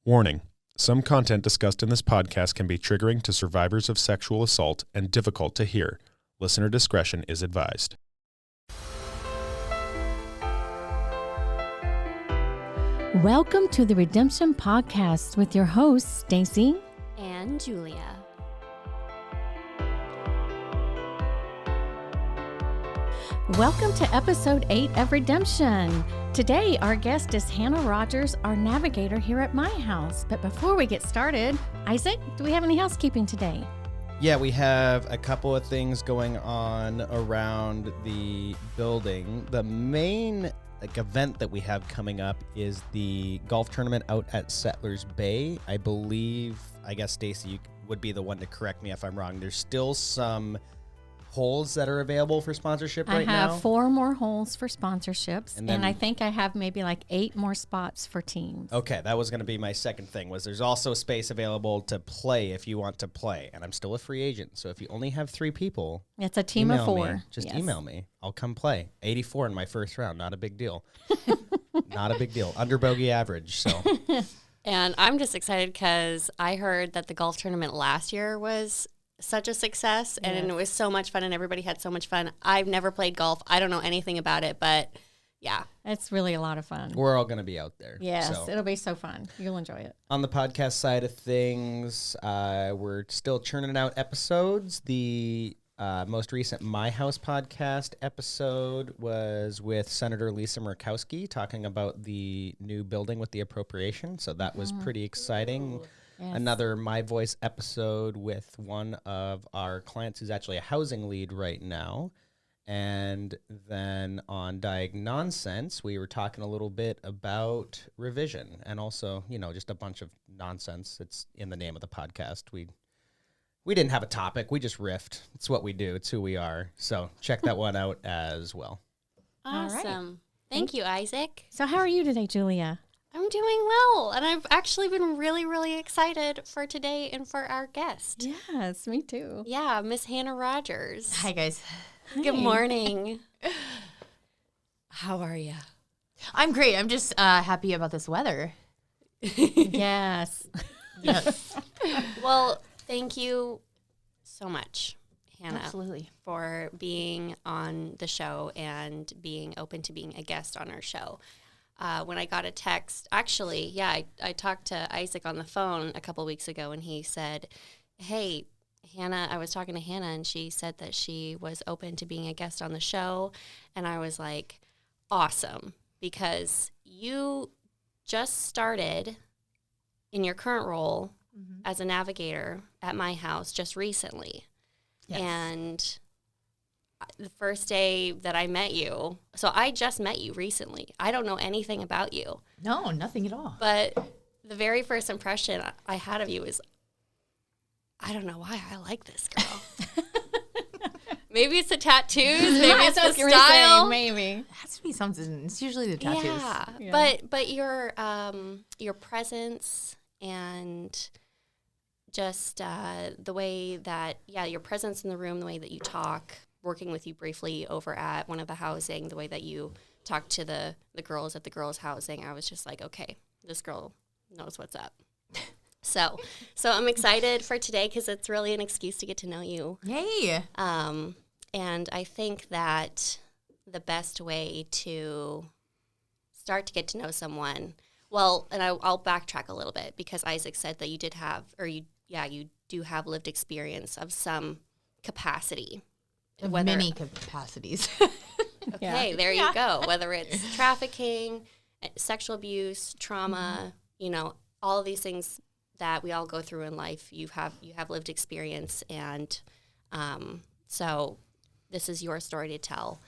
Warning. Some content discussed in this podcast can be triggering to survivors of sexual assault and difficult to hear. Listener discretion is advised. Welcome to the Redemption Podcast with your hosts, Stacy and Julia. Welcome to episode 8 of Redemption. Today, our guest is Hannah Rogers, our navigator here at my house. But before we get started, Isaac, do we have any housekeeping today? Yeah, we have a couple of things going on around the building. The main event that we have coming up is the golf tournament out at Settlers Bay. I guess Stacy, you would be the one to correct me if I'm wrong. There's still some holes that are available for sponsorship right now. I have 4 more holes for sponsorships, and I think I have maybe like 8 more spots for teams. Okay, that was going to be my second thing, was there's also space available to play if you want to play, and I'm still a free agent, so if you only have 3 people, it's a team of 4. Just email me. I'll come play. 84 in my first round, not a big deal. Not a big deal. Under bogey average, so. And I'm just excited because I heard that the golf tournament last year was such a success, and it was so much fun, and everybody had so much fun. I've never played golf. I don't know anything about it, but yeah. It's really a lot of fun. We're all going to be out there. Yes, so. It'll be so fun. You'll enjoy it. On the podcast side of things, we're still churning out episodes. The most recent My House podcast episode was with Senator Lisa Murkowski talking about the new building with the appropriation, so that was pretty exciting. Yes. Another My Voice episode with one of our clients who's actually a housing lead right now. And then on Diagnonsense, we were talking a little bit about revision and also, just a bunch of nonsense. It's in the name of the podcast. We didn't have a topic. We just riffed. It's what we do. It's who we are. So check that one out as well. Awesome. Right. Thank you, Isaac. So how are you today, Julia? I'm doing well, and I've actually been really, really excited for today and for our guest. Yes, me too. Yeah, Miss Hannah Rogers. Hi, guys. Good morning. How are you? I'm great. I'm just happy about this weather. Yes. Yes. Well, thank you so much, Hannah. Absolutely. For being on the show and being open to being a guest on our show. When I got a text, actually, I talked to Isaac on the phone a couple weeks ago, and he said, hey, Hannah, I was talking to Hannah, and she said that she was open to being a guest on the show, and I was like, awesome, because you just started in your current role as a navigator at my house just recently. Yes. And the first day that I met you, so I just met you recently. I don't know anything about you. No, nothing at all. But the very first impression I had of you is, I don't know why I like this girl. Maybe it's the tattoos, maybe it's the style. Maybe. It has to be something. It's usually the tattoos. Yeah. But your presence and just the way that, your presence in the room, the way that you talk, working with you briefly over at one of the housing, the way that you talk to the girls at the girls' housing, I was just like, okay, this girl knows what's up. So I'm excited for today because it's really an excuse to get to know you. Yay! And I think that the best way to start to get to know someone, and I'll backtrack a little bit because Isaac said that you did have, you do have lived experience of some capacity. Many capacities. Okay, there you go. Whether it's trafficking, sexual abuse, trauma, all of these things that we all go through in life, you have lived experience, and so this is your story to tell.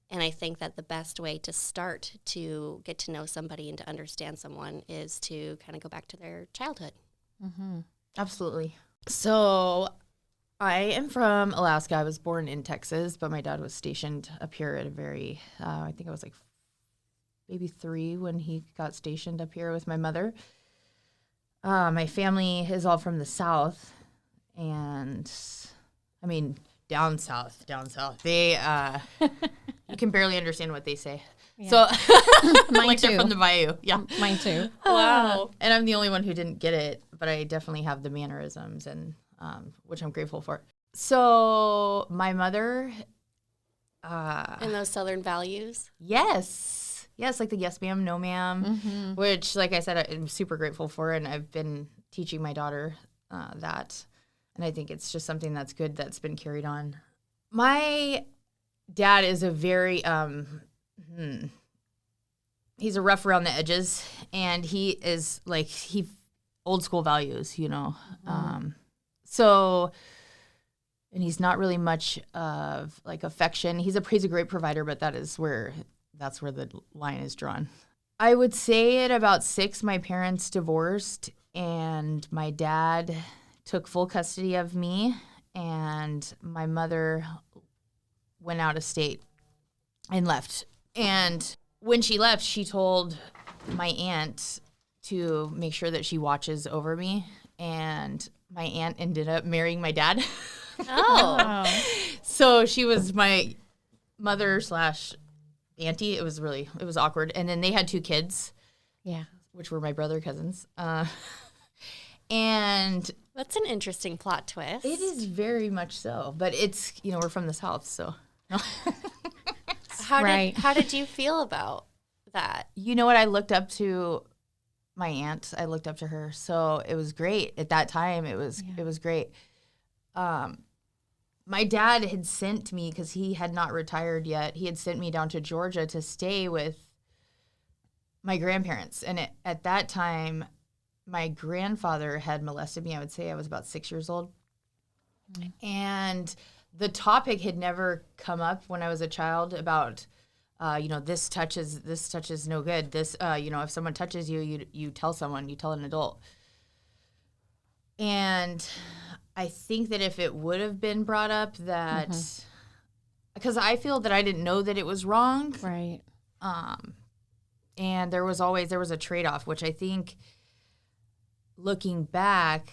And I think that the best way to start to get to know somebody and to understand someone is to kind of go back to their childhood. Mm-hmm. Absolutely. So I am from Alaska. I was born in Texas, but my dad was stationed up here at a very, I think I was like maybe 3 when he got stationed up here with my mother. My family is all from the South, and I mean, down south. They, you can barely understand what they say. So Mine like they're too. from the bayou. Yeah. Mine too. Wow. And I'm the only one who didn't get it, but I definitely have the mannerisms, and which I'm grateful for. So my mother, And those Southern values. yes, like the yes ma'am, no ma'am, which, like I said, I'm super grateful for, and I've been teaching my daughter that, and I think it's just something that's good that's been carried on. My dad is a very he's a rough around the edges, and he is like old school values, you know. So, and he's not really much of like affection. He's a great provider, but that's where the line is drawn. I would say at about 6, my parents divorced, and my dad took full custody of me, and my mother went out of state and left. And when she left, she told my aunt to make sure that she watches over me, and my aunt ended up marrying my dad. Oh. So she was my mother / auntie. It was awkward. And then they had 2 kids, Yeah. which were my brother cousins. And That's an interesting plot twist. it is very much so. But it's, we're from the South, so. Right. How did you feel about that? You know what? I looked up to my aunt. I looked up to her. So it was great. At that time, it was great. My dad had sent me, because he had not retired yet, he had sent me down to Georgia to stay with my grandparents. And at that time, my grandfather had molested me. I would say I was about 6 years old. And the topic had never come up when I was a child about, this touch is no good. This, if someone touches you, you tell someone, you tell an adult. And I think that if it would have been brought up, that, because I feel that I didn't know that it was wrong. Right. And there was a trade-off, which I think, looking back,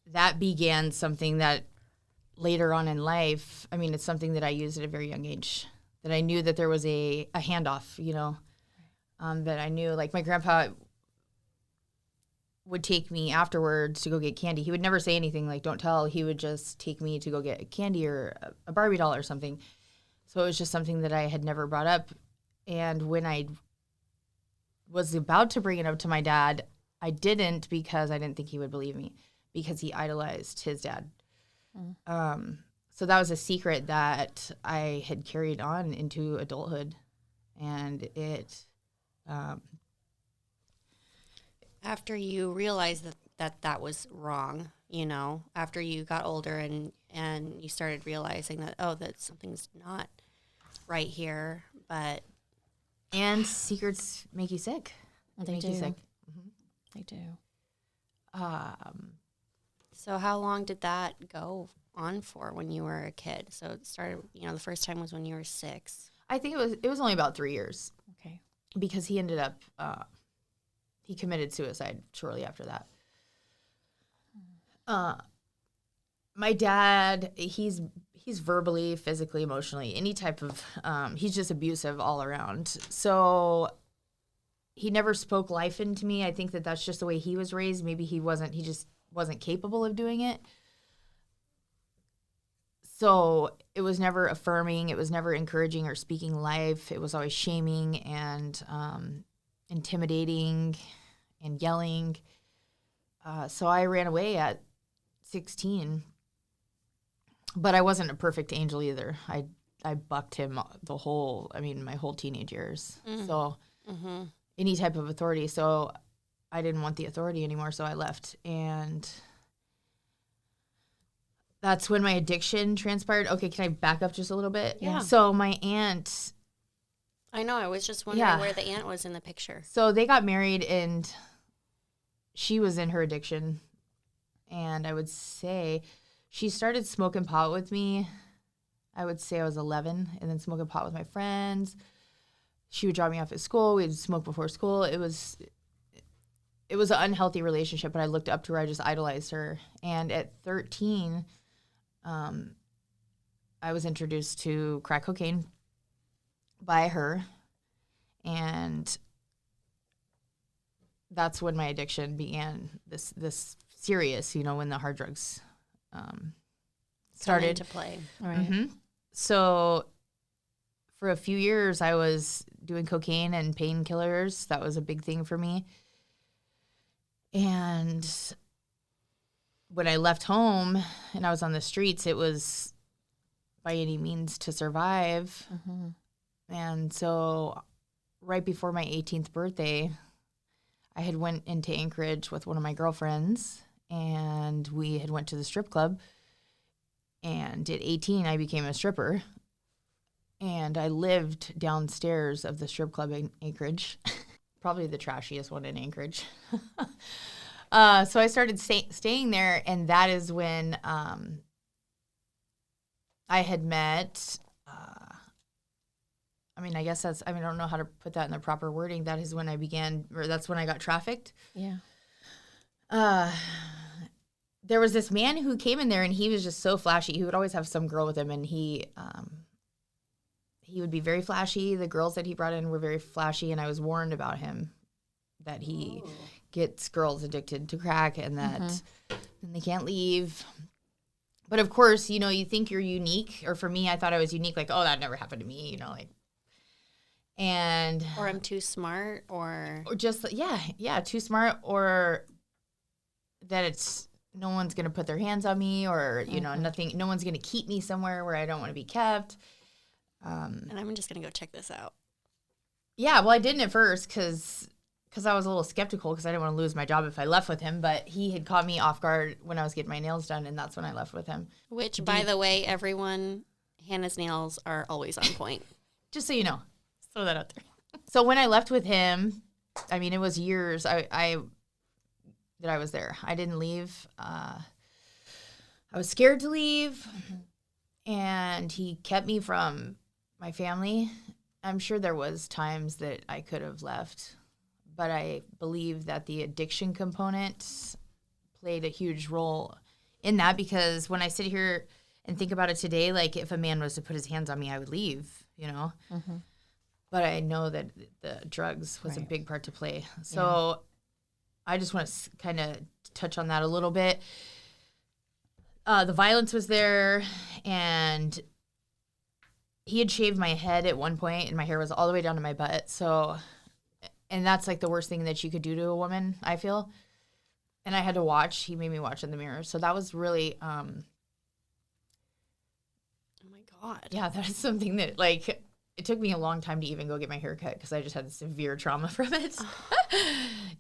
that began something that later on in life, it's something that I used at a very young age, that I knew that there was a handoff, that I knew, like my grandpa would take me afterwards to go get candy. He would never say anything like, don't tell. He would just take me to go get candy or a Barbie doll or something. So it was just something that I had never brought up. And when I was about to bring it up to my dad, I didn't, because I didn't think he would believe me, because he idolized his dad. So that was a secret that I had carried on into adulthood. And it... After you realized that was wrong, after you got older and you started realizing that, that something's not right here, but... And secrets make you sick. They make do. you sick. They do. So how long did that go on for when you were a kid? So it started, the first time was when you were 6. I think it was only about 3 years, Okay. because he ended up he committed suicide shortly after that. My dad, he's verbally, physically, emotionally, any type of he's just abusive all around. So he never spoke life into me. I think that that's just the way he was raised. Maybe he just wasn't capable of doing it. So it was never affirming. It was never encouraging or speaking life. It was always shaming and intimidating and yelling. So I ran away at 16. But I wasn't a perfect angel either. I bucked him my whole teenage years. So any type of authority. So I didn't want the authority anymore, so I left. And that's when my addiction transpired. Okay, can I back up just a little bit? Yeah. So my aunt... I know, I was just wondering Yeah. where the aunt was in the picture. So they got married, and she was in her addiction. And I would say she started smoking pot with me. I would say I was 11, and then smoking pot with my friends. She would drop me off at school. We'd smoke before school. It was an unhealthy relationship, but I looked up to her. I just idolized her. And at 13, I was introduced to crack cocaine by her. And that's when my addiction began, this serious, when the hard drugs started to play. Right. Mm-hmm. So for a few years, I was doing cocaine and painkillers. That was a big thing for me. And when I left home and I was on the streets, it was by any means to survive. Mm-hmm. And so right before my 18th birthday, I had went into Anchorage with one of my girlfriends, and we had went to the strip club. And at 18, I became a stripper. And I lived downstairs of the strip club in Anchorage, probably the trashiest one in Anchorage. So I started staying there, and that is when I had met, I guess I don't know how to put that in the proper wording. That is when I began, or that's when I got trafficked. Yeah. There was this man who came in there, and he was just so flashy. He would always have some girl with him, and he would be very flashy. The girls that he brought in were very flashy, and I was warned about him that he gets girls addicted to crack and that then they can't leave. But of course, you think you're unique, or for me, I thought I was unique. Like, oh, that never happened to me, and Or I'm too smart, or just too smart, or that it's no one's gonna put their hands on me, or nothing. No one's gonna keep me somewhere where I don't want to be kept. and I'm just gonna go check this out. Yeah, well, I didn't at first because I was a little skeptical because I didn't want to lose my job if I left with him. But he had caught me off guard when I was getting my nails done, and that's when I left with him. Which, by the way, everyone, Hannah's nails are always on point. Just so you know, throw that out there. So when I left with him, it was years that I was there. I didn't leave. I was scared to leave, and he kept me from my family. I'm sure there was times that I could have left, but I believe that the addiction component played a huge role in that, because when I sit here and think about it today, like if a man was to put his hands on me, I would leave, Mm-hmm. But I know that the drugs was a Right. big part to play. So I just want to kind of touch on that a little bit. The violence was there, and he had shaved my head at one point, and my hair was all the way down to my butt. So, and that's like the worst thing that you could do to a woman, I feel. And I had to watch. He made me watch in the mirror. So that was really, Oh my God. yeah, that is something that, it took me a long time to even go get my hair cut because I just had severe trauma from it.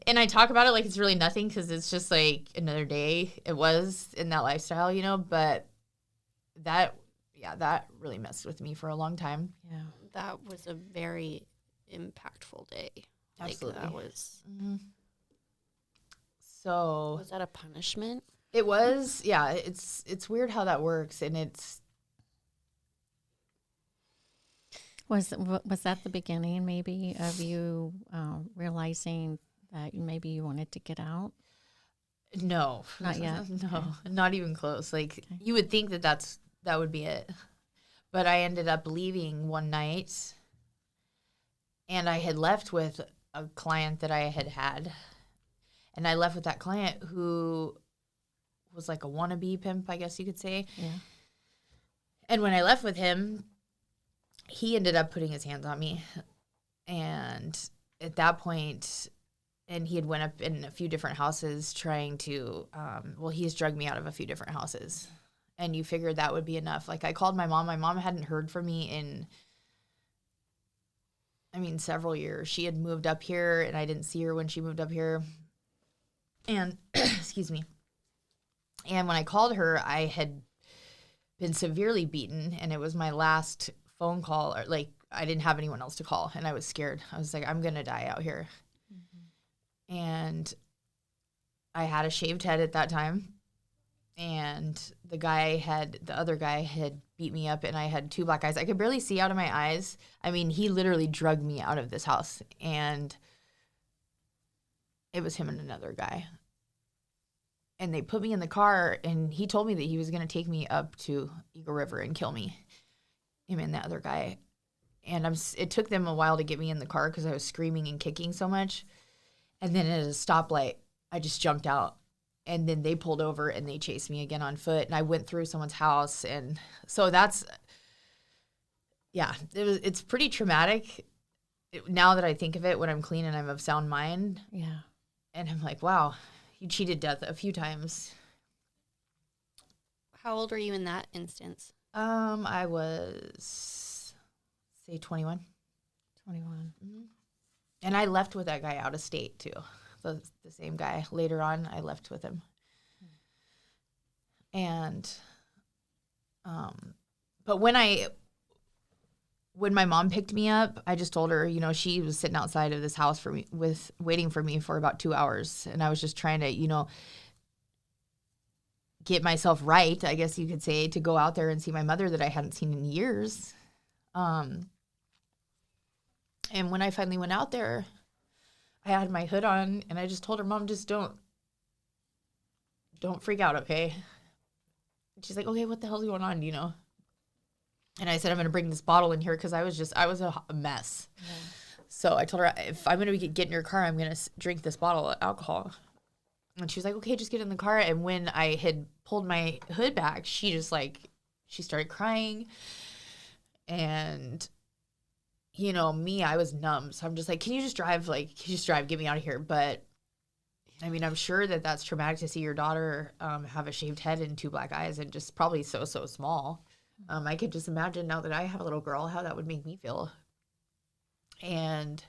And I talk about it like it's really nothing because it's just like another day. It was in that lifestyle, but that really messed with me for a long time. Yeah. That was a very impactful day. Absolutely. Like that was. So Was that a punishment? it was, yeah, it's weird how that works. And it's, Was that the beginning, maybe, of you realizing that maybe you wanted to get out? no. Not yet. No, not even close. Like, you would think that would be it. But I ended up leaving one night, and I had left with a client that I had. And I left with that client who was like a wannabe pimp, I guess you could say. Yeah. And when I left with him, he ended up putting his hands on me. And at that point, and he had went up in a few different houses trying to, he's drugged me out of a few different houses. And you figured that would be enough. Like, I called my mom. My mom hadn't heard from me in, several years. She had moved up here, and I didn't see her when she moved up here. And, excuse me. And when I called her, I had been severely beaten, and it was my last phone call. Or, I didn't have anyone else to call, and I was scared. I was like, I'm going to die out here. Mm-hmm. And I had a shaved head at that time. And the other guy had beat me up, and I had 2 black eyes. I could barely see out of my eyes. He literally drugged me out of this house, and it was him and another guy. And they put me in the car, and he told me that he was going to take me up to Eagle River and kill me, him and the other guy. And it took them a while to get me in the car because I was screaming and kicking so much. And then at a stoplight, I just jumped out. And then they pulled over and they chased me again on foot. And I went through someone's house. And so it's pretty traumatic now that I think of it when I'm clean and I'm of sound mind. Yeah. And I'm like, wow, you cheated death a few times. How old were you in that instance? I was, say, 21. 21. Mm-hmm. And I left with that guy out of state, too. The same guy. Later on, I left with him. And, but when my mom picked me up, I just told her, you know, she was sitting outside of this house for me, waiting for me for about 2 hours. And I was just trying to, you know, get myself right, I guess you could say, to go out there and see my mother that I hadn't seen in years. And when I finally went out there, I had my hood on, and I just told her, Mom, just don't freak out, okay? And she's like, okay, what the hell's going on, you know? And I said, I'm going to bring this bottle in here because I was a mess. Yeah. So I told her, if I'm going to get in your car, I'm going to drink this bottle of alcohol. And she was like, okay, just get in the car. And when I had pulled my hood back, she started crying. And, you know, me, I was numb. So I'm just like, can you just drive, get me out of here. But, I mean, I'm sure that that's traumatic to see your daughter have a shaved head and 2 black eyes and just probably so small. I could just imagine now that I have a little girl, how that would make me feel. And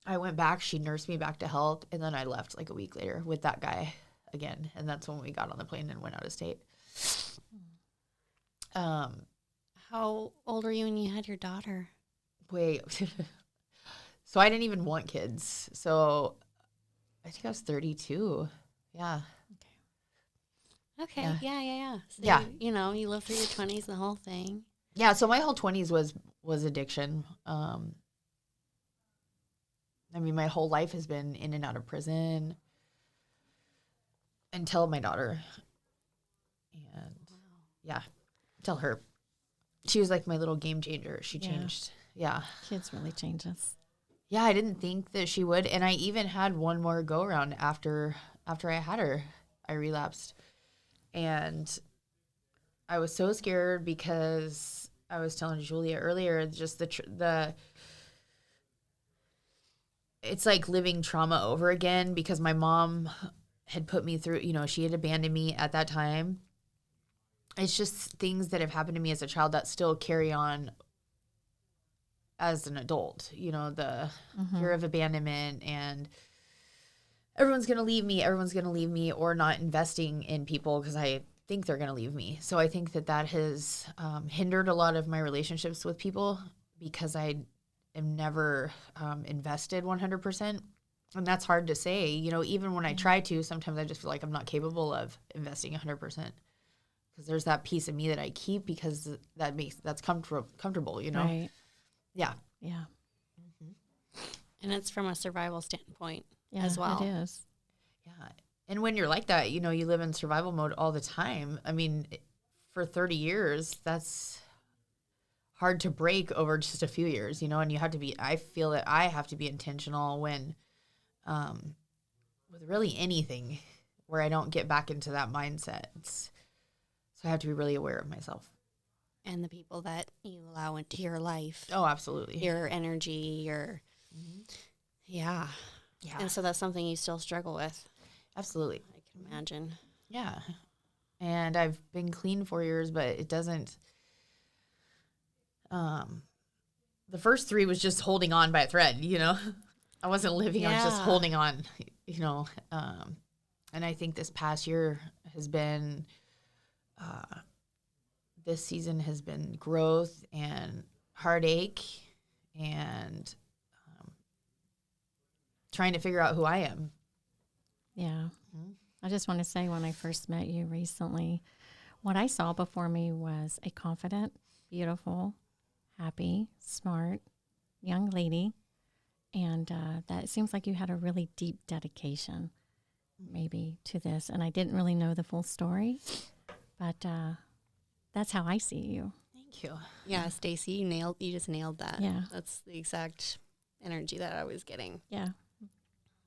I went back, she nursed me back to health, and then I left like a week later with that guy again. And that's when we got on the plane and went out of state. How old were you when you had your daughter? Wait. So I didn't even want kids. So I think I was 32. Yeah. Okay. Yeah. Yeah. So Yeah. You know, you lived through your 20s, the whole thing. Yeah. So my whole 20s was addiction. I mean, my whole life has been in and out of prison until my daughter. And yeah, until her. She was like my little game changer. She changed. Yeah. Kids really change us. Yeah, I didn't think that she would. And I even had one more go around after I had her. I relapsed. And I was so scared because I was telling Julia earlier, just it's like living trauma over again because my mom had put me through, you know, she had abandoned me at that time. It's just things that have happened to me as a child that still carry on as an adult, you know, the fear of abandonment and everyone's going to leave me or not investing in people because I think they're going to leave me. So I think that has hindered a lot of my relationships with people because I am never invested 100%. And that's hard to say. You know, even when I try to, sometimes I just feel like I'm not capable of investing 100%. Because there's that piece of me that I keep because that's comfortable, you know? Right. Yeah. Yeah. And it's from a survival standpoint Yeah, as well. it is. Yeah. And when you're like that, you know, you live in survival mode all the time. I mean, for 30 years, that's hard to break over just a few years, you know, and I feel that I have to be intentional when, with really anything where I don't get back into that mindset. So I have to be really aware of myself. And the people that you allow into your life. Oh, absolutely. Your energy, yeah. Yeah. And so that's something you still struggle with. Absolutely. I can imagine. Yeah. And I've been clean 4 years, but it doesn't, the first 3 was just holding on by a thread, you know? I wasn't living, I was just holding on, you know? And I think this past year has been, this season has been growth and heartache and trying to figure out who I am. Yeah. I just want to say when I first met you recently, what I saw before me was a confident, beautiful, happy, smart young lady. And that it seems like you had a really deep dedication maybe to this. And I didn't really know the full story, but that's how I see you. Thank you. Yeah, Stacy, you just nailed that. Yeah. That's the exact energy that I was getting. Yeah.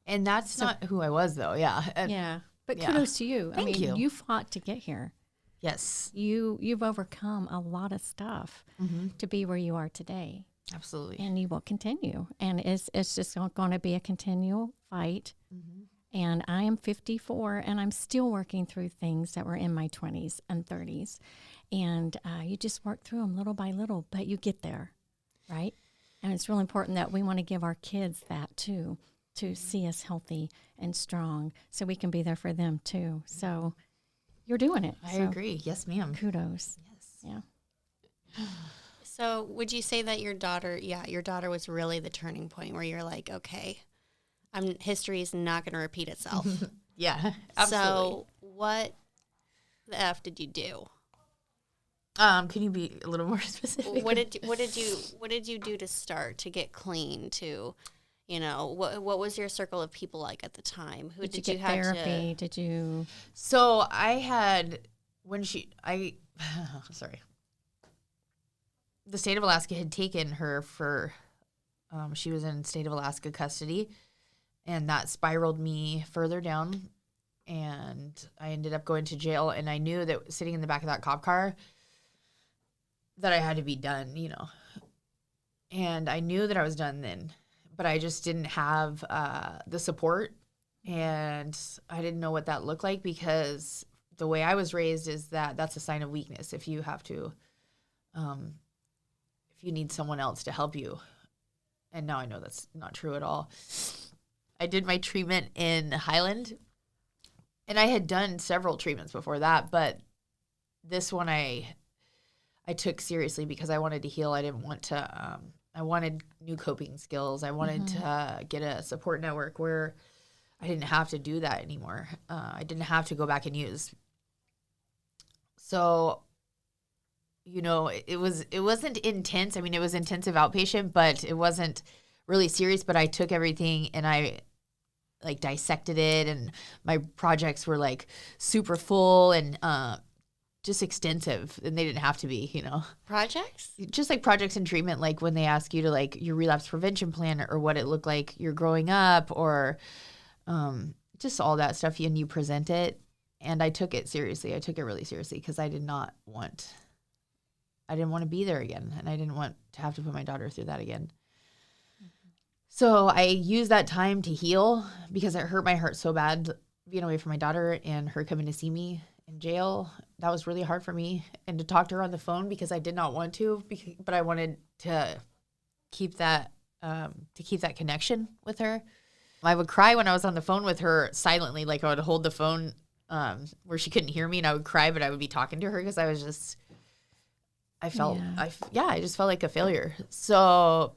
And that's not who I was, though. Yeah. Yeah. But yeah. kudos to you. Thank you. You fought to get here. Yes. You've overcome a lot of stuff to be where you are today. Absolutely. And you will continue. And it's just going to be a continual fight. And I am 54, and I'm still working through things that were in my 20s and 30s. And you just work through them little by little, but you get there, right? And it's really important that we want to give our kids that too, to see us healthy and strong so we can be there for them too. So you're doing it. I So agree. Yes, ma'am. kudos. Yes. Yeah. So would you say that your daughter was really the turning point where you're like, okay, history is not going to repeat itself. Yeah, absolutely. So what the F did you do? Can you be a little more specific? What did you do to start to get clean to, what was your circle of people like at the time? Who Did you get therapy? Did you? So I had, sorry. The state of Alaska had taken her for, she was in state of Alaska custody, and that spiraled me further down, and I ended up going to jail, and I knew that sitting in the back of that cop car that I had to be done, and I knew that I was done then, but I just didn't have the support, and I didn't know what that looked like, because the way I was raised is that that's a sign of weakness if you have to, if you need someone else to help you. And now I know that's not true at all. I did my treatment in Highland, and I had done several treatments before that, but this one I took seriously because I wanted to heal. I didn't want to, I wanted new coping skills. I wanted to get a support network where I didn't have to do that anymore. I didn't have to go back and use. So, it wasn't intense. I mean, it was intensive outpatient, but it wasn't really serious. But I took everything and I dissected it, and my projects were super full and just extensive, and they didn't have to be, Projects? just projects in treatment, when they ask you to your relapse prevention plan or what it looked like you're growing up, or just all that stuff, and you present it. And I took it seriously. I took it really seriously because I didn't want to be there again, and I didn't want to have to put my daughter through that again. So I used that time to heal because it hurt my heart so bad being away from my daughter and her coming to see me in jail. That was really hard for me, and to talk to her on the phone because I did not want to, but I wanted to keep that connection with her. I would cry when I was on the phone with her silently, I would hold the phone where she couldn't hear me, and I would cry, but I would be talking to her because I was just, I just felt like a failure. So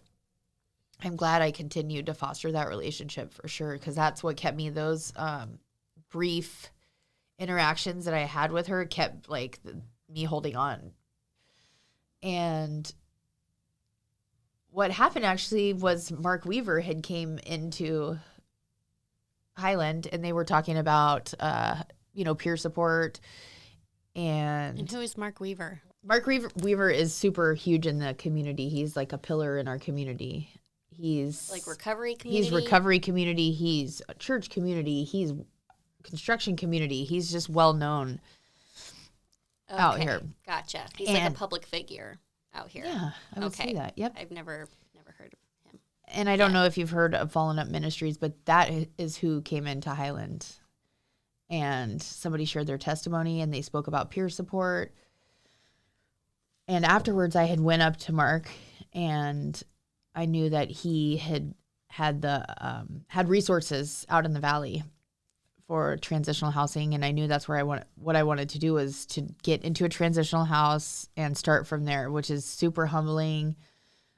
I'm glad I continued to foster that relationship for sure, because that's what kept me, those brief interactions that I had with her kept me holding on. And what happened actually was Mark Weaver had came into Highland, and they were talking about peer support. And who is Mark Weaver? Mark Weaver is super huge in the community. He's a pillar in our community. He's recovery community? He's recovery community. He's a church community. He's construction community. He's just well known out here. Gotcha. He's a public figure out here. Yeah, I would say that. Yep. I've never heard of him. And I don't know if you've heard of Fallen Up Ministries, but that is who came into Highland. And somebody shared their testimony, and they spoke about peer support. And afterwards, I had went up to Mark, and I knew that he had resources out in the valley for transitional housing, and I knew that's where what I wanted to do was to get into a transitional house and start from there, which is super humbling,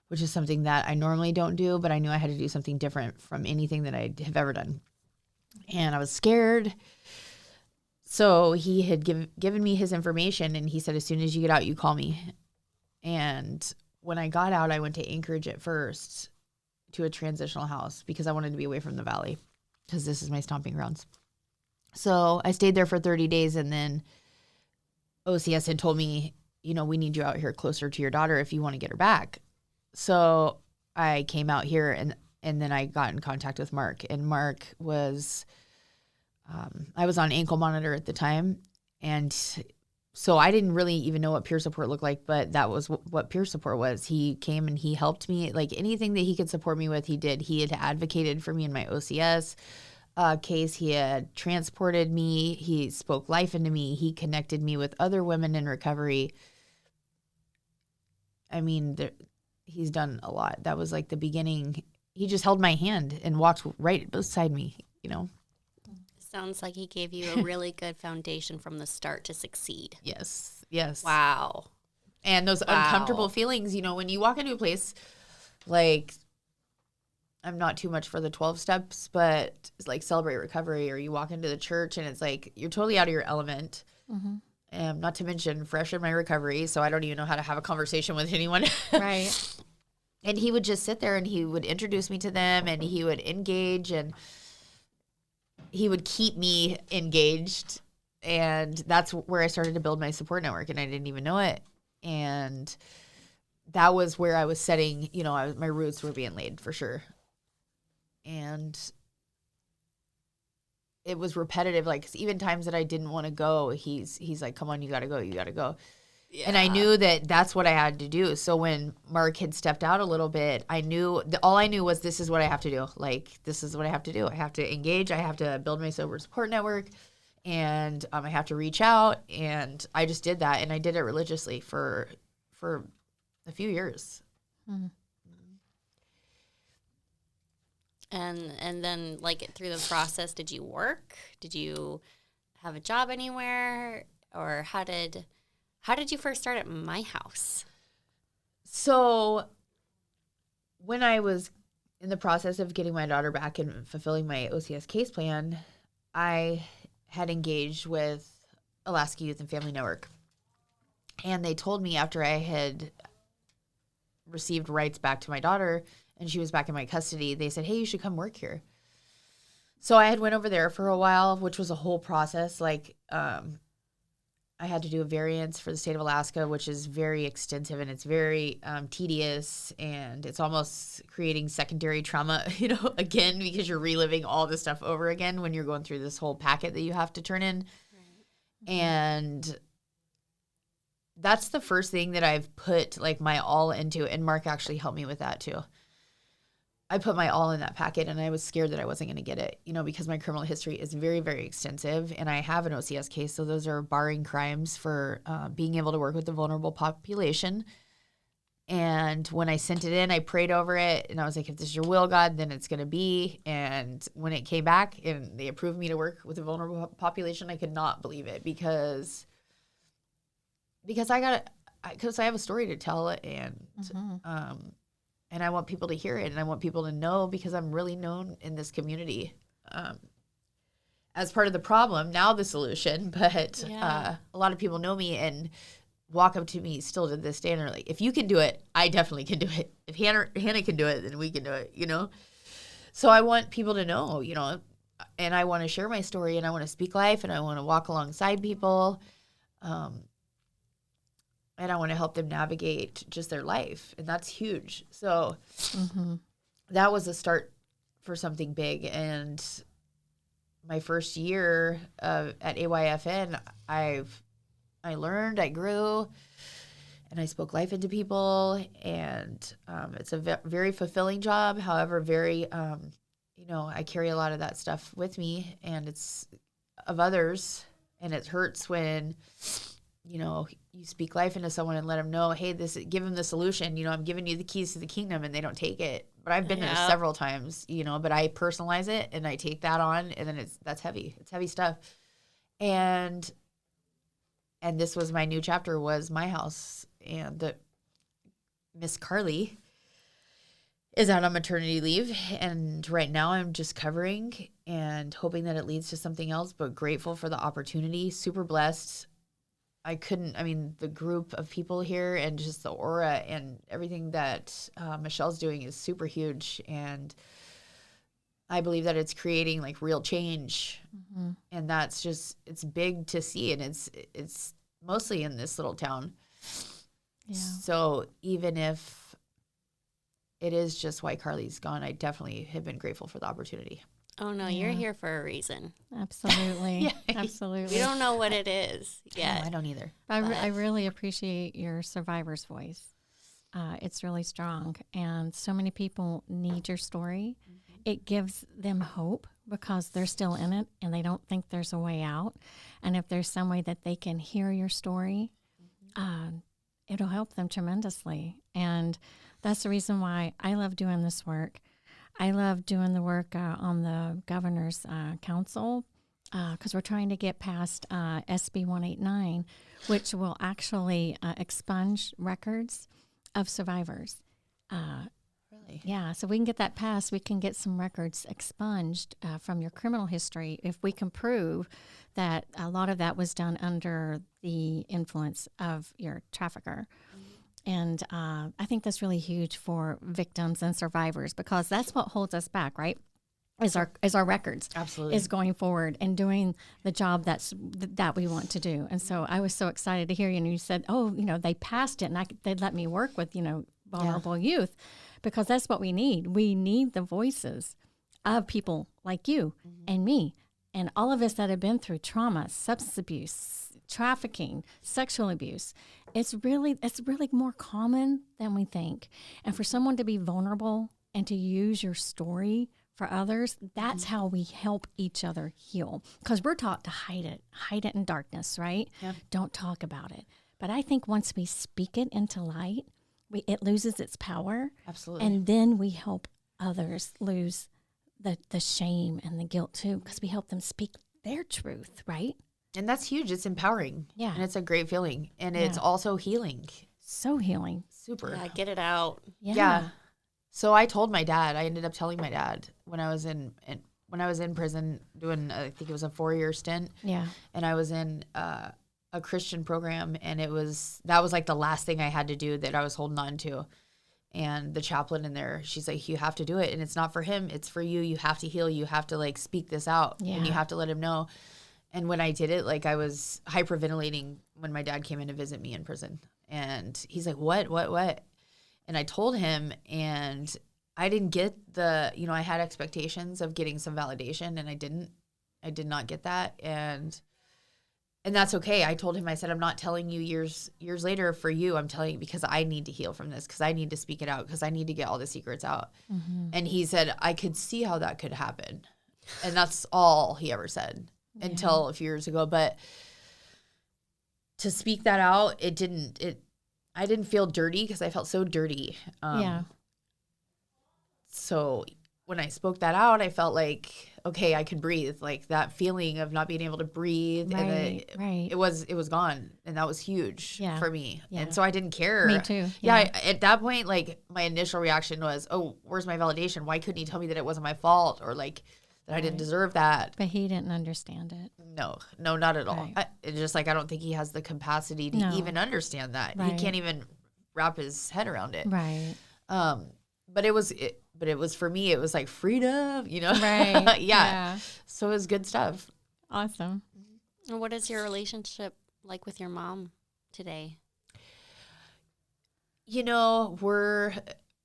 which is something that I normally don't do, but I knew I had to do something different from anything that I have ever done. And I was scared. So he had given me his information, and he said, as soon as you get out, you call me. And when I got out, I went to Anchorage at first to a transitional house because I wanted to be away from the valley because this is my stomping grounds. So I stayed there for 30 days, and then OCS had told me, we need you out here closer to your daughter if you want to get her back. So I came out here and then I got in contact with Mark, and Mark was, I was on ankle monitor at the time. And so I didn't really even know what peer support looked like, but that was what peer support was. He came and he helped me, like anything that he could support me with, he did. He had advocated for me in my OCS case. He had transported me. He spoke life into me. He connected me with other women in recovery. I mean, he's done a lot. That was like the beginning. He just held my hand and walked right beside me, Sounds like he gave you a really good foundation from the start to succeed. Yes. Wow. And those uncomfortable feelings, when you walk into a place, like, I'm not too much for the 12 steps, but it's like Celebrate Recovery, or you walk into the church and it's like you're totally out of your element. Mm-hmm. Not to mention fresh in my recovery, so I don't even know how to have a conversation with anyone. Right. And he would just sit there and he would introduce me to them, and he would engage, and he would keep me engaged. And that's where I started to build my support network, and I didn't even know it. And that was where I was setting, my roots were being laid for sure. And it was repetitive, like, 'cause even times that I didn't want to go, he's like, come on, you got to go. Yeah. And I knew that that's what I had to do. So when Mark had stepped out a little bit, all I knew was this is what I have to do. Like, this is what I have to do. I have to engage. I have to build my sober support network, and I have to reach out. And I just did that, and I did it religiously for a few years. Mm-hmm. And then, like, through the process, did you work? Did you have a job anywhere? Or how did you first start at my house? So when I was in the process of getting my daughter back and fulfilling my OCS case plan, I had engaged with Alaska Youth and Family Network. And they told me, after I had received rights back to my daughter and she was back in my custody, they said, hey, you should come work here. So I had went over there for a while, which was a whole process. Like, I had to do a variance for the state of Alaska, which is very extensive, and it's very tedious, and it's almost creating secondary trauma, again, because you're reliving all this stuff over again when you're going through this whole packet that you have to turn in. Right. And that's the first thing that I've put like my all into, and Mark actually helped me with that too. I put my all in that packet, and I was scared that I wasn't going to get it, because my criminal history is very, very extensive, and I have an OCS case. So those are barring crimes for being able to work with the vulnerable population. And when I sent it in, I prayed over it, and I was like, if this is your will, God, then it's going to be. And when it came back and they approved me to work with the vulnerable population, I could not believe it because I have a story to tell, and and I want people to hear it, and I want people to know, because I'm really known in this community as part of the problem, now the solution. But a lot of people know me and walk up to me still to this day and are like, if you can do it, I definitely can do it. If Hannah can do it, then we can do it, So I want people to know, and I want to share my story, and I want to speak life, and I want to walk alongside people. And I want to help them navigate just their life. And that's huge. So that was a start for something big. And my first year at AYFN, I learned, I grew, and I spoke life into people. And it's a very fulfilling job. However, very, I carry a lot of that stuff with me, and it's of others. And it hurts when you speak life into someone and let them know, hey, give them the solution. I'm giving you the keys to the kingdom, and they don't take it. But I've been there several times, but I personalize it and I take that on, and then that's heavy. It's heavy stuff. And this was my new chapter, was my house. And the Miss Carly is out on maternity leave. And right now I'm just covering and hoping that it leads to something else, but grateful for the opportunity, super blessed. The group of people here and just the aura and everything that Michelle's doing is super huge. And I believe that it's creating like real change. And that's just, it's big to see. And it's mostly in this little town. Yeah. So even if it is just why Carly's gone, I definitely have been grateful for the opportunity. Oh, no, you're here for a reason. Absolutely. Yeah. Absolutely. We don't know what it is yet. No, I don't either. I really appreciate your survivor's voice. It's really strong, and so many people need your story. It gives them hope because they're still in it and they don't think there's a way out. And if there's some way that they can hear your story, it'll help them tremendously. And that's the reason why I love doing this work. I love doing the work on the governor's council because we're trying to get past SB 189, which will actually expunge records of survivors. Really? Yeah, so we can get that passed. We can get some records expunged from your criminal history if we can prove that a lot of that was done under the influence of your trafficker. And I think that's really huge for victims and survivors because that's what holds us back, right? Is our records. Absolutely. Is going forward and doing the job that we want to do. And so I was so excited to hear you. And you said, oh, they passed it and they'd let me work with, vulnerable youth because that's what we need. We need the voices of people like you and me and all of us that have been through trauma, substance abuse, trafficking, sexual abuse. It's really more common than we think. And for someone to be vulnerable and to use your story for others, that's how we help each other heal. Because we're taught to hide it in darkness, right? Yeah. Don't talk about it. But I think once we speak it into light, it loses its power. Absolutely. And then we help others lose the shame and the guilt too, because we help them speak their truth, right? And that's huge. It's empowering. Yeah. And it's a great feeling. And it's also healing. So healing. Super. Yeah, get it out. Yeah. So I told my dad, I ended up telling my dad when I was in prison doing, I think it was a 4-year stint. Yeah. And I was in a Christian program and that was like the last thing I had to do that I was holding on to. And the chaplain in there, she's like, you have to do it. And it's not for him. It's for you. You have to heal. You have to speak this out and you have to let him know. And when I did it, I was hyperventilating when my dad came in to visit me in prison. And he's like, what? And I told him, and I didn't get I had expectations of getting some validation, and I did not get that. And that's okay. I told him, I said, I'm not telling you years later for you. I'm telling you because I need to heal from this, because I need to speak it out, because I need to get all the secrets out. Mm-hmm. And he said, I could see how that could happen. And that's all he ever said until a few years ago. But to speak that out, I didn't feel dirty because I felt so dirty. So when I spoke that out, I felt like, okay, I could breathe. That feeling of not being able to breathe. Right, and it was gone. And that was huge for me. Yeah. And so I didn't care. Me too. Yeah. At that point, my initial reaction was, oh, where's my validation? Why couldn't he tell me that it wasn't my fault? Or that I didn't deserve that. But he didn't understand it. No, not at all. Right. It's just I don't think he has the capacity to even understand that. Right. He can't even wrap his head around it. Right. But it was for me, it was freedom, Right. Yeah. So it was good stuff. Awesome. And what is your relationship like with your mom today?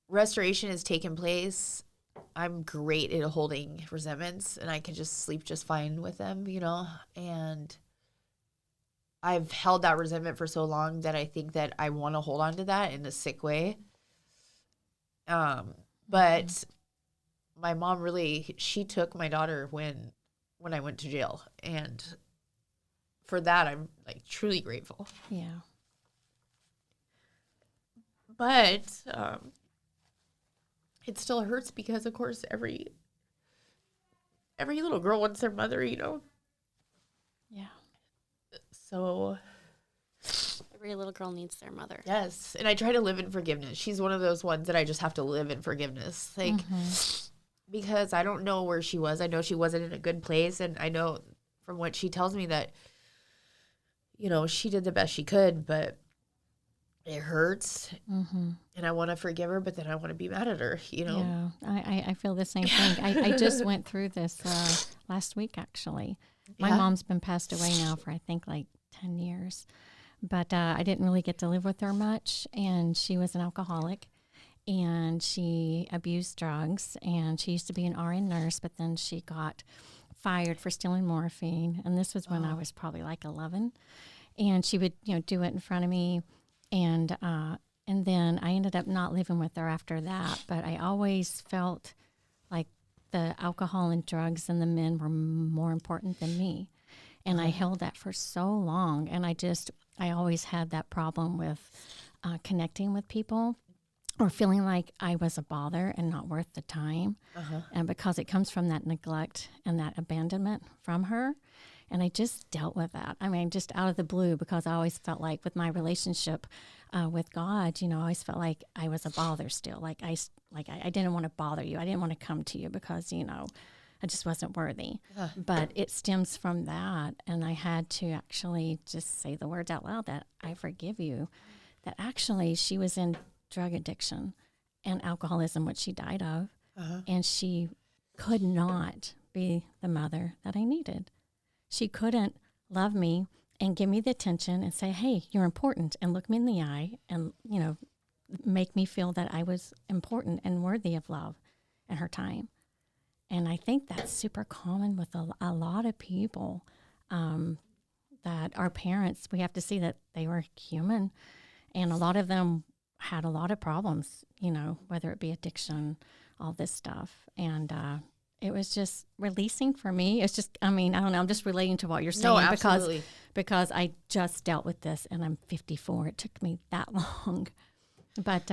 Restoration has taken place. I'm great at holding resentments, and I can just sleep just fine with them, and I've held that resentment for so long that I think that I want to hold on to that in a sick way. But my mom she took my daughter when I went to jail, and for that, I'm truly grateful. Yeah. But, it still hurts because, of course, every little girl wants their mother, Yeah. So Every little girl needs their mother. yes, and I try to live in forgiveness. She's one of those ones that I just have to live in forgiveness, because I don't know where she was. I know she wasn't in a good place, and I know from what she tells me that, she did the best she could, but it hurts, and I want to forgive her, but then I want to be mad at her, Yeah, I feel the same thing. I just went through this last week, actually. My mom's been passed away now for, I think, 10 years. but I didn't really get to live with her much. And she was an alcoholic, and she abused drugs. And she used to be an RN nurse, but then she got fired for stealing morphine. And this was when I was probably like 11. And she would, do it in front of me. And then I ended up not living with her after that. But I always felt like the alcohol and drugs and the men were more important than me. And I held that for so long. And I always had that problem with connecting with people or feeling like I was a bother and not worth the time. And because it comes from that neglect and that abandonment from her. And I just dealt with that. I mean, just out of the blue, because I always felt like with my relationship with God, I always felt like I was a bother still. Like I didn't want to bother you. I didn't want to come to you because, I just wasn't worthy. But it stems from that. And I had to actually just say the words out loud that I forgive you. That actually she was in drug addiction and alcoholism, which she died of. And she could not be the mother that I needed. She couldn't love me and give me the attention and say, hey, you're important, and look me in the eye and, make me feel that I was important and worthy of love in her time. And I think that's super common with a lot of people, that our parents, we have to see that they were human. And a lot of them had a lot of problems, whether it be addiction, all this stuff. And it was just releasing for me. It's just, I don't know, I'm just relating to what you're saying. No, absolutely. Because I just dealt with this, and I'm 54. It took me that long. But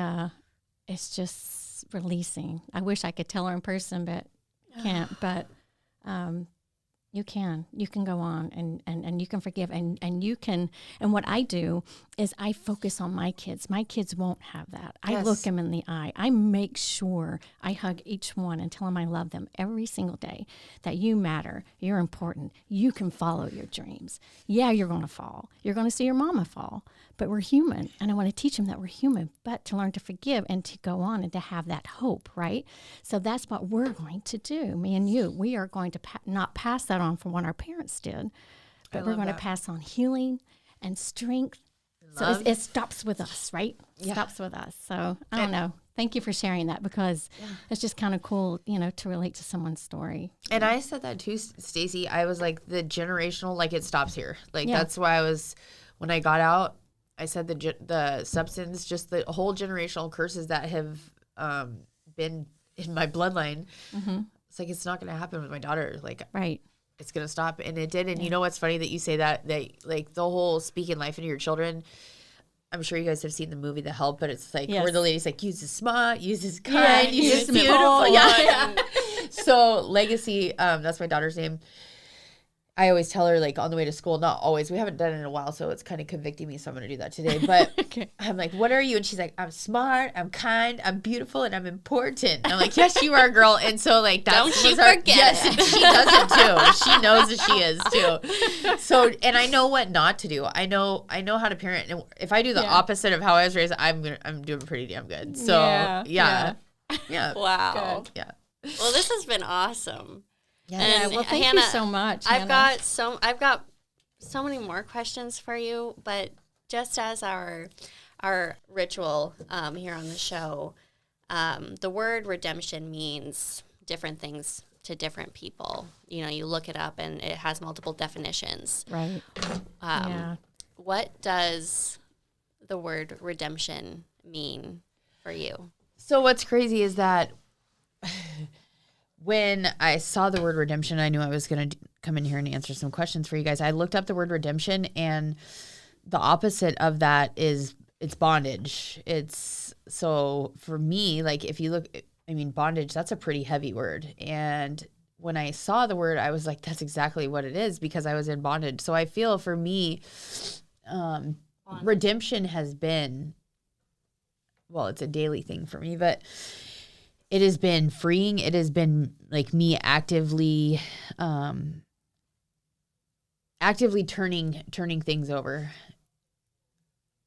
it's just releasing. I wish I could tell her in person, but can't. But you can go on and you can forgive, and you can. And what I do is I focus on my kids. My kids won't have that. I look them in the eye. I make sure I hug each one and tell them I love them every single day, that you matter. You're important. You can follow your dreams. Yeah, you're going to fall. You're going to see your mama fall, but we're human. And I want to teach them that we're human, but to learn to forgive and to go on and to have that hope, right? So that's what we're going to do, me and you. We are going to not pass that on from what our parents did, but we're going to pass on healing and strength. So it stops with us, right? Yeah. Stops with us. So I don't know. Thank you for sharing that, because it's just kind of cool, to relate to someone's story. And I said that too, Stacey. I was like, the generational, like, it stops here. Like, that's why when I got out, I said the substance, just the whole generational curses that have been in my bloodline. It's like, it's not going to happen with my daughter. Like, right. It's going to stop. And it did. And you know what's funny that you say that like the whole speaking life into your children. I'm sure you guys have seen the movie The Help, but it's like where the lady's like, use is smart, use is kind, use is beautiful. Yeah. So Legacy, that's my daughter's name. I always tell her, like, on the way to school, not always, we haven't done it in a while, so it's kind of convicting me, so I'm going to do that today. But I'm like, what are you? And she's like, I'm smart, I'm kind, I'm beautiful, and I'm important. And I'm like, yes, you are, girl. And so, like, that's Don't you forget yes, it. and she does it too. She knows that she is too. So, and I know what not to do. I know how to parent. And if I do the opposite of how I was raised, I'm doing pretty damn good. So, yeah. Wow. Good. Yeah. Well, this has been awesome. Yeah. And Well, thank Hannah, you so much. I've got so many more questions for you, but just as our ritual here on the show, the word redemption means different things to different people. You look it up and it has multiple definitions. Right. What does the word redemption mean for you? So what's crazy is that when I saw the word redemption, I knew I was going to come in here and answer some questions for you guys. I looked up the word redemption, and the opposite of that is it's bondage. So for me, like, if you look, bondage, that's a pretty heavy word. And when I saw the word, I was like, that's exactly what it is, because I was in bondage. So I feel for me, redemption has been, well, it's a daily thing for me, but it has been freeing. It has been like me actively turning things over.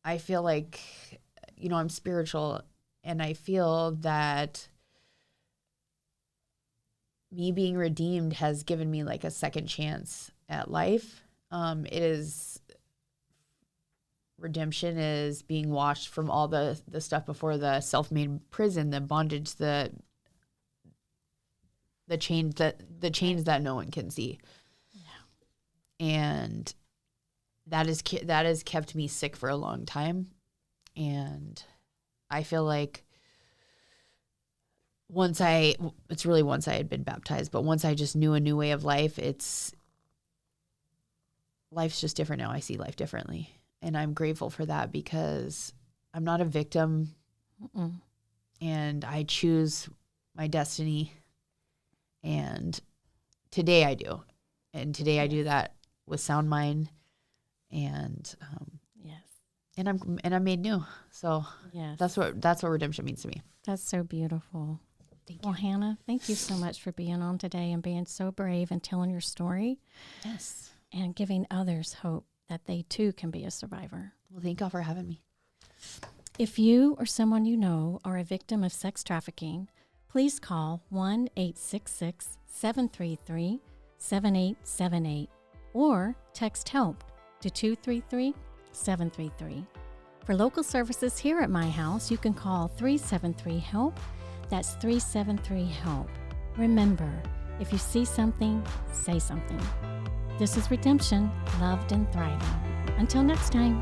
I feel like, I'm spiritual, and I feel that me being redeemed has given me like a second chance at life. It is redemption is being washed from all the stuff before, the self-made prison, the bondage, the chains that no one can see. Yeah. And that has kept me sick for a long time. And I feel like once I had been baptized, but once I just knew a new way of life, life's just different now. I see life differently. And I'm grateful for that because I'm not a victim. Mm-mm. And I choose my destiny. And today I do. And today I do that with sound mind. And yes. And I'm made new. So yes. That's what redemption means to me. That's so beautiful. Thank Well, you. Hannah, thank you so much for being on today and being so brave and telling your story. Yes. And giving others hope that they too can be a survivor. Well, thank y'all for having me. If you or someone you know are a victim of sex trafficking, please call 1-866-733-7878 or text HELP to 233-733. For local services here at my house, you can call 373-HELP. That's 373-HELP. Remember, if you see something, say something. This is Redemption, loved and thriving. Until next time.